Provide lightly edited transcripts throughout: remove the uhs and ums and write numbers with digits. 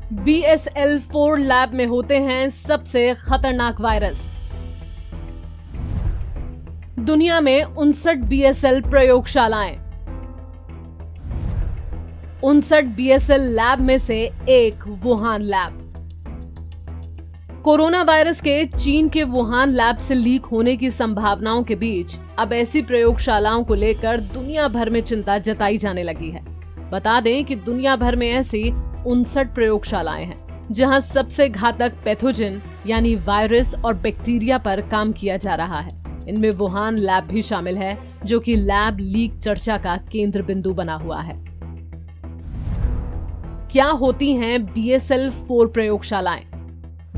BSL-4 lab में होते हैं सबसे खतरनाक वायरस। दुनिया में 59 BSL प्रयोगशालाएं। 59 BSL लैब में से एक वुहान लैब। कोरोना वायरस के चीन के वुहान लैब से लीक होने की संभावनाओं के बीच अब ऐसी प्रयोगशालाओं को लेकर दुनिया भर में चिंता जताई जाने लगी है। बता दें कि दुनिया भर में ऐसी 59 प्रयोगशालाएं हैं जहां सबसे घातक पैथोजन यानी वायरस और बैक्टीरिया पर काम किया जा रहा है। इनमें वुहान लैब भी शामिल है, जो कि लैब लीक चर्चा का केंद्र बिंदु बना हुआ है। क्या होती हैं BSL-4 प्रयोगशालाएं?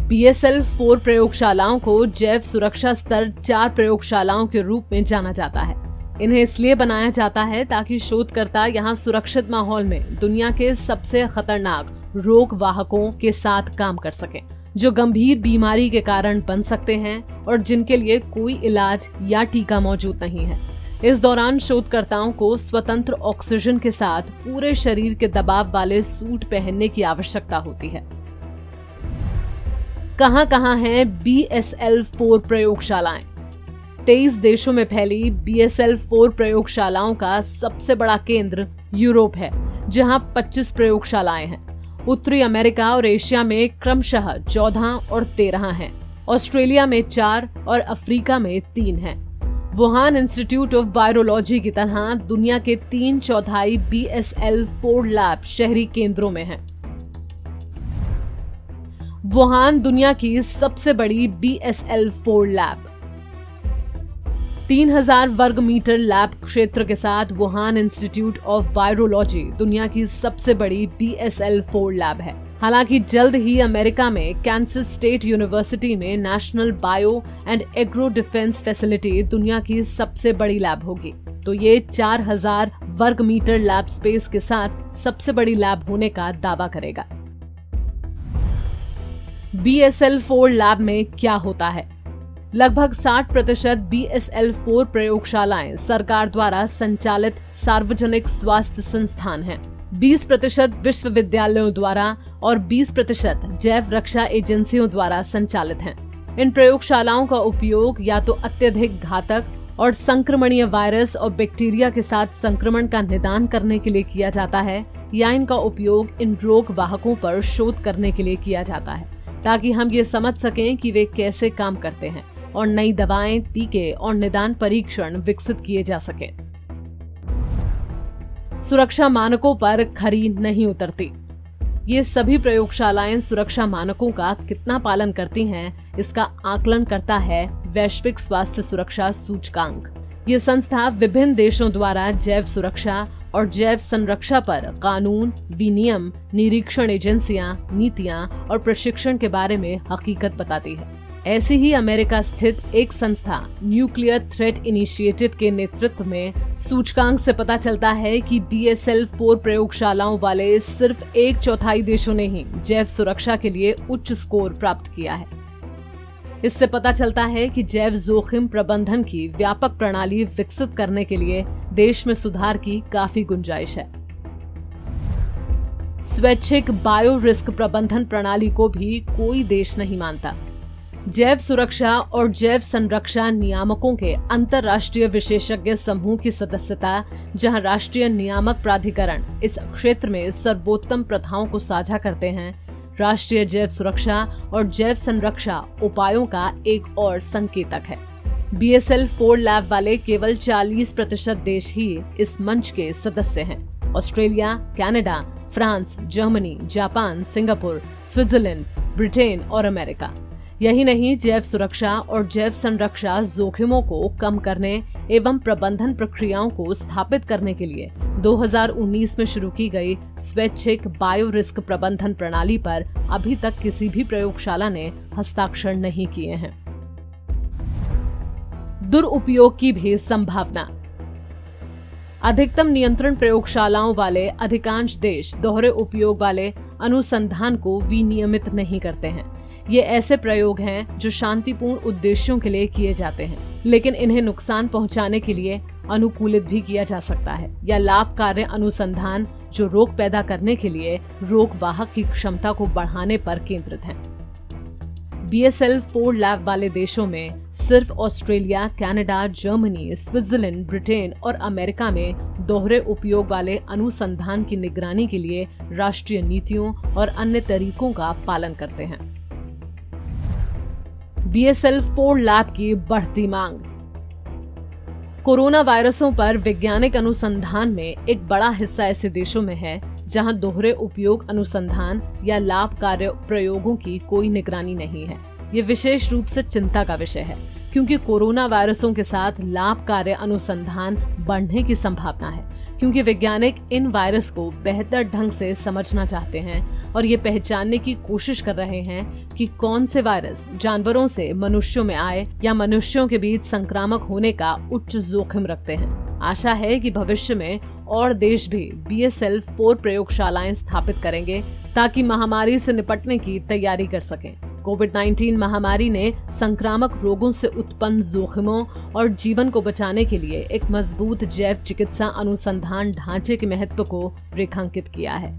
BSL-4 प्रयोगशालाओं को जैव सुरक्षा स्तर 4 प्रयोगशालाओं के रूप में जाना जाता है। इन्हें इसलिए बनाया जाता है ताकि शोधकर्ता यहां सुरक्षित माहौल में दुनिया के सबसे खतरनाक रोग वाहकों के साथ काम कर सकें, जो गंभीर बीमारी के कारण बन सकते हैं और जिनके लिए कोई इलाज या टीका मौजूद नहीं है। इस दौरान शोधकर्ताओं को स्वतंत्र ऑक्सीजन के साथ पूरे शरीर के दबाव वाले सूट पहनने की आवश्यकता होती है। कहां हैं BSL-4 प्रयोगशालाएं? 23 देशों में फैली BSL-4 प्रयोगशालाओं का सबसे बड़ा केंद्र यूरोप है, जहां 25 प्रयोगशालाएं हैं। उत्तरी अमेरिका और एशिया में क्रमशः 14 और 13 हैं। ऑस्ट्रेलिया में 4 और अफ्रीका में 3 हैं। वुहान इंस्टीट्यूट ऑफ वायरोलॉजी की तरह दुनिया के 3/4 BSL-4 लैब शहरी केंद्रों में हैं। वुहान दुनिया की सबसे बड़ी BSL-4 लैब। 3000 वर्ग मीटर लैब क्षेत्र के साथ वुहान इंस्टीट्यूट ऑफ वायरोलॉजी दुनिया की सबसे बड़ी BSL-4 लैब है। हालांकि जल्द ही अमेरिका में कैंसस स्टेट यूनिवर्सिटी में national bio and agro defence facility दुनिया की सबसे बड़ी लैब होगी, तो ये 4000 वर्ग मीटर लैब स्पेस के साथ सबसे बड़ी लैब होने का दावा करेगा। BSL-4 लैब में क्या होता है? लगभग 60% BSL-4 प्रयोगशालाएं सरकार द्वारा संचालित सार्वजनिक स्वास्थ्य संस्थान हैं। 20% विश्वविद्यालयों द्वारा और 20% जैव रक्षा एजेंसियों द्वारा संचालित हैं। इन प्रयोगशालाओं का उपयोग या तो अत्यधिक घातक और संक्रमणीय वायरस और बैक्टीरिया के साथ संक्रमण का निदान करने के लिए किया जाता है, या इनका उपयोग इन रोग वाहकों पर शोध करने के लिए किया जाता है, ताकि हम ये समझ सकें कि वे कैसे काम करते हैं और नई दवाएं, टीके और निदान परीक्षण विकसित किए जा सके। सुरक्षा मानकों पर खरी नहीं उतरती। ये सभी प्रयोगशालाएं सुरक्षा मानकों का कितना पालन करती हैं, इसका आकलन करता है वैश्विक स्वास्थ्य सुरक्षा सूचकांक। ये संस्था विभिन्न देशों द्वारा जैव सुरक्षा और जैव संरक्षा पर कानून, विनियम, निरीक्षण एजेंसियां, नीतियां और प्रशिक्षण के बारे में हकीकत बताती है। ऐसी ही अमेरिका स्थित एक संस्था न्यूक्लियर थ्रेट इनिशिएटिव के नेतृत्व में सूचकांक से पता चलता है कि BSL-4 प्रयोगशालाओं वाले सिर्फ 1/4 देशों ने ही जैव सुरक्षा के लिए उच्च स्कोर प्राप्त किया है। इससे पता चलता है कि जैव जोखिम प्रबंधन की व्यापक प्रणाली विकसित करने के लिए देश में सुधार की काफी गुंजाइश है। स्वैच्छिक बायो रिस्क प्रबंधन प्रणाली को भी कोई देश नहीं मानता। जैव सुरक्षा और जैव संरक्षा नियामकों के अंतर्राष्ट्रीय विशेषज्ञ समूह की सदस्यता, जहां राष्ट्रीय नियामक प्राधिकरण इस क्षेत्र में सर्वोत्तम प्रथाओं को साझा करते हैं, राष्ट्रीय जैव सुरक्षा और जैव संरक्षा उपायों का एक और संकेतक है। BSL-4 लैब वाले केवल 40% देश ही इस मंच के सदस्य हैं। Australia, Canada, France, Germany, Japan, Singapore, Switzerland, Britain और अमेरिका। यही नहीं, जैव सुरक्षा और जैव संरक्षा जोखिमों को कम करने एवं प्रबंधन प्रक्रियाओं को स्थापित करने के लिए 2019 में शुरू की गई स्वैच्छिक बायो रिस्क प्रबंधन प्रणाली पर अभी तक किसी भी प्रयोगशाला ने हस्ताक्षर नहीं किए हैं। दुरुपयोग की भी संभावना। अधिकतम नियंत्रण प्रयोगशालाओं वाले अधिकांश देश दोहरे उपयोग वाले अनुसंधान को विनियमित नहीं करते हैं। ये ऐसे प्रयोग हैं जो शांतिपूर्ण उद्देश्यों के लिए किए जाते हैं, लेकिन इन्हें नुकसान पहुंचाने के लिए अनुकूलित भी किया जा सकता है या लाभकारी अनुसंधान जो रोग पैदा करने के लिए रोग वाहक की क्षमता को बढ़ाने पर केंद्रित हैं। BSL-4 लैब वाले देशों में सिर्फ Australia, Canada, Germany, Switzerland, Britain और अमेरिका में दोहरे उपयोग वाले अनुसंधान की निगरानी के लिए राष्ट्रीय नीतियों और अन्य तरीकों का पालन करते हैं। BSL-4 लैब की बढ़ती मांग। कोरोना वायरसों पर वैज्ञानिक अनुसंधान में एक बड़ा हिस्सा ऐसे देशों में है जहां दोहरे उपयोग अनुसंधान या लाभकारी प्रयोगों की कोई निगरानी नहीं है। ये विशेष रूप से चिंता का विषय है क्योंकि कोरोना वायरसों के साथ लाभकारी अनुसंधान बढ़ने की संभावना है, क्योंकि वैज्ञानिक इन वायरस को बेहतर ढंग से समझना चाहते हैं और ये पहचानने की कोशिश कर रहे हैं कि कौन से वायरस जानवरों से मनुष्यों में आए या मनुष्यों के बीच संक्रामक होने का उच्च जोखिम रखते हैं। आशा है कि भविष्य में और देश भी BSL-4 प्रयोगशालाएं स्थापित करेंगे ताकि महामारी से निपटने की तैयारी कर सकें। कोविड-19 महामारी ने संक्रामक रोगों से उत्पन्न जोखिमों और जीवन को बचाने के लिए एक मजबूत जैव चिकित्सा अनुसंधान ढांचे के महत्व को रेखांकित किया है।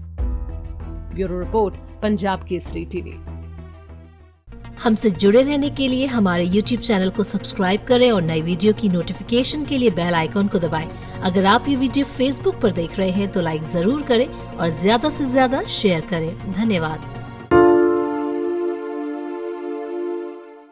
Bureau report, Punjab Kesari TV. हमसे जुड़े रहने के लिए हमारे YouTube चैनल को सब्सक्राइब करें और नई वीडियो की नोटिफिकेशन के लिए बेल आइकॉन को दबाएं। अगर आप ये वीडियो Facebook पर देख रहे हैं तो लाइक जरूर करें और ज्यादा से ज्यादा शेयर करें। धन्यवाद।